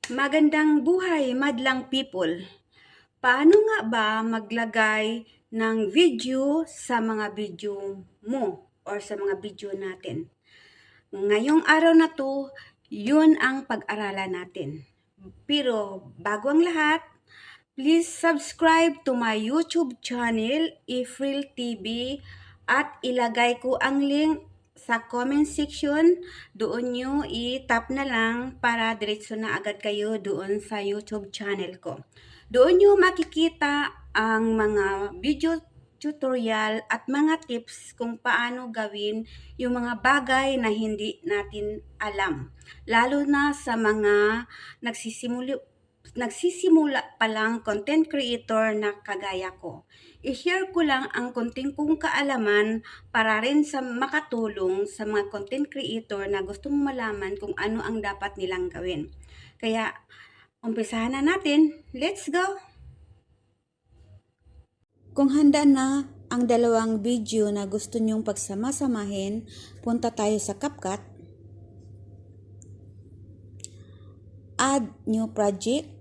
Magandang buhay, madlang people. Paano nga ba maglagay ng video sa mga video mo or sa mga video natin? Ngayong araw na to, yun ang pag-aralan natin. Pero bago ang lahat, please subscribe to my YouTube channel, Ifril TV, at ilagay ko ang link sa comment section. Doon nyo i-tap na lang para diretso na agad kayo doon sa YouTube channel ko. Doon nyo makikita ang mga video tutorial at mga tips kung paano gawin yung mga bagay na hindi natin alam. Lalo na sa mga nagsisimula pa lang content creator na kagaya ko. I-share ko lang ang konting kong kaalaman para rin sa makatulong sa mga content creator na gustong malaman kung ano ang dapat nilang gawin. Kaya, umpisahan na natin. Let's go! Kung handa na ang dalawang video na gusto nyong pagsama-samahin, punta tayo sa CapCut. Add new project.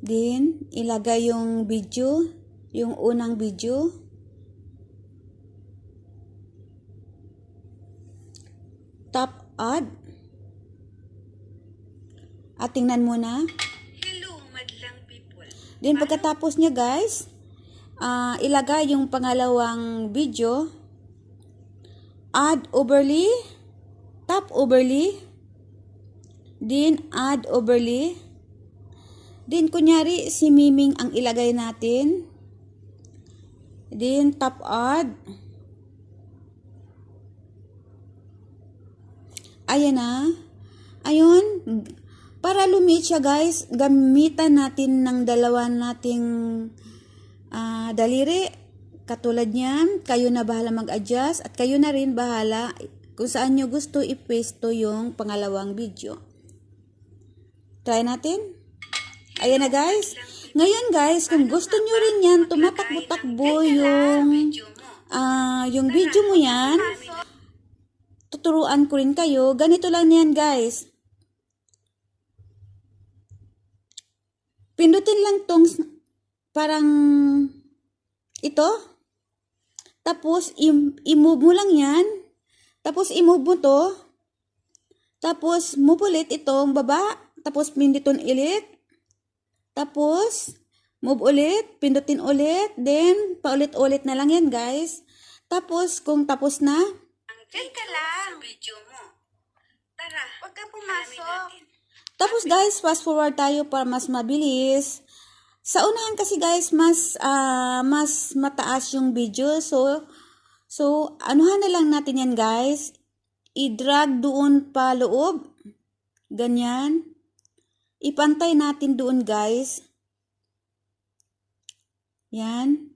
Then, ilagay yung video, yung unang video. Tap add. At tingnan mo na. Hello, madlang people. Then, pagkatapos niya guys, ilagay yung pangalawang video. Add overlay. Tap overlay. Then, add overlay. Then, kunyari, si Miming ang ilagay natin. Then, tap add. Ayan na. Ayun. Para lumiit siya guys, gamitan natin ng dalawa nating daliri. Katulad niyan, kayo na bahala mag-adjust at kayo na rin bahala kung saan nyo gusto i-paste to yung pangalawang video. Try natin. Ayan na guys. Ngayon guys, kung gusto nyo rin yan, tumatakbo-takbo yung video mo yan, tuturuan ko rin kayo. Ganito lang yan guys. Pindutin lang tong parang ito. Tapos i-move mo lang yan. Tapos i-move mo to. Tapos move ulit itong baba. Tapos pindutin ulit. Tapos move ulit. Pindutin ulit. Then paulit-ulit na lang yan guys. Tapos kung tapos na. Teka lang. Sa video mo. Tara, huwag kang pumasok. Tapos guys, fast forward tayo para mas mabilis. Sa unahan kasi guys, mas mataas yung video. So anuhan na lang natin yan guys. I-drag doon pa loob. Ganyan. Ipantay natin doon guys. Yan.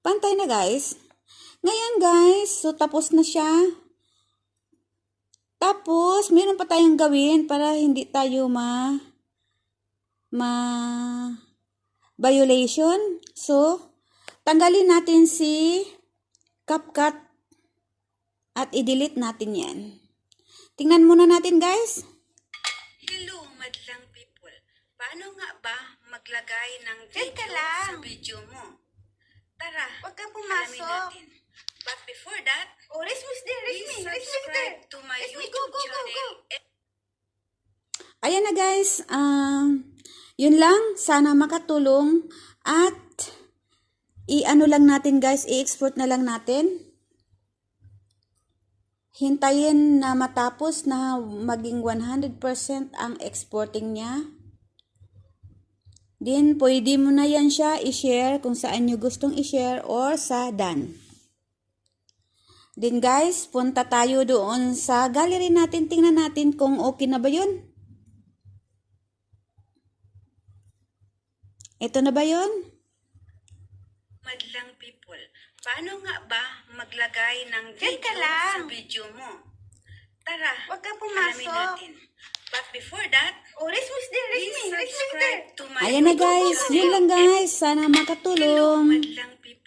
Pantay na guys. Ngayon guys, so tapos na siya. Tapos, meron pa tayong gawin para hindi tayo violation. So, tanggalin natin si CapCut at i-delete natin yan. Tingnan muna natin guys. Hello, madlang people. Paano nga ba maglagay ng video sa video mo? Tara, huwag kang pumasok. Alamin natin. But before that, please subscribe to my YouTube channel. Ayan na guys. Yun lang. Sana makatulong. At i-ano lang natin guys. I-export na lang natin. Hintayin na matapos na maging 100% ang exporting niya. Then, pwede mo na yan siya i-share kung saan nyo gustong i-share or sa done. Then guys, punta tayo doon sa gallery natin. Tingnan natin kung okay na ba yun. Ito na ba yun? Madlang people, paano nga ba maglagay ng video sa video mo? Tara, huwag kang pumasok. Alamin natin. Ayan na guys, yun lang guys. Sana Hello, makatulong. madlang people.